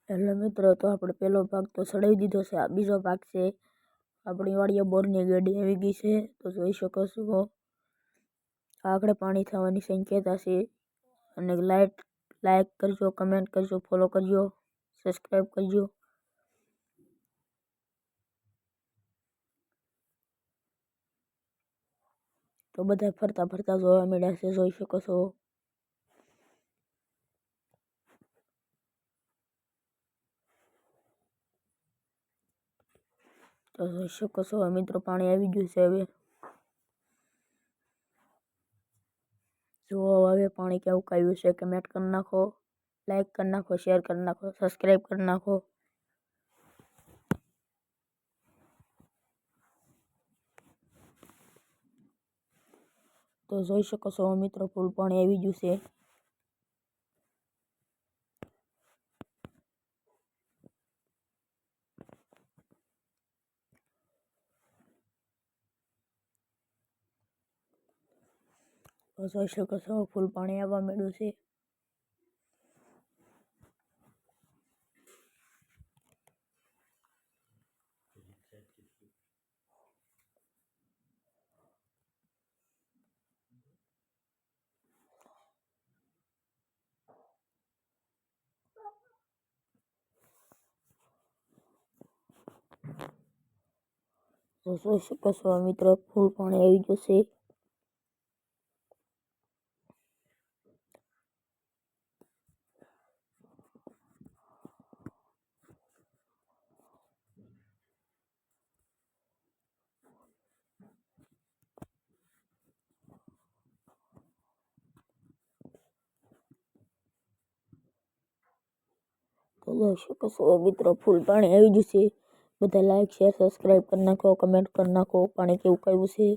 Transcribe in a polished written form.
Hello મિત્રો, તો આપણે પહેલો ભાગ તો ચડાવી દીધો છે. આ બીજો ભાગ છે. આપણી વાડીએ બોરની ગાડી આવી ગઈ છે, તો જોઈ શકો છો. આગળ પાણી થવાની શક્યતા છે. અને લાઈક કરજો, કમેન્ટ કરજો, ફોલો કરજો, સબસ્ક્રાઈબ કરજો. તો બધા ફરતા ફરતા જોવા મળ્યા છે, જોઈ શકો છો. તો જોઈ શકો છો મિત્રો, પાણી આવી ગયું છે. હવે જુઓ, હવે પાણી કેવું આવ્યું છે. કમેન્ટ કરી નાખો, લાઈક કરી નાખો, શેર કરી નાખો, સબસ્ક્રાઈબ કરી નાખો. તો જોઈ શકો છો મિત્રો, ફૂલ પાણી આવી ગયું છે. તો જોઈ શકો છો, ફૂલ પાણી આવવા માંડ્યું છે. તો જોઈ શકો છો મિત્રો, ફૂલ પાણી આવી ગયું છે. તો જોઈ શકો છો મિત્રો, ફૂલ પાણી આવી ગયું છે. બધા લાઈક, શેર, સબસ્ક્રાઈબ કરી નાખો, કમેન્ટ કરી નાખો. પાણી કેવું આવ્યું છે.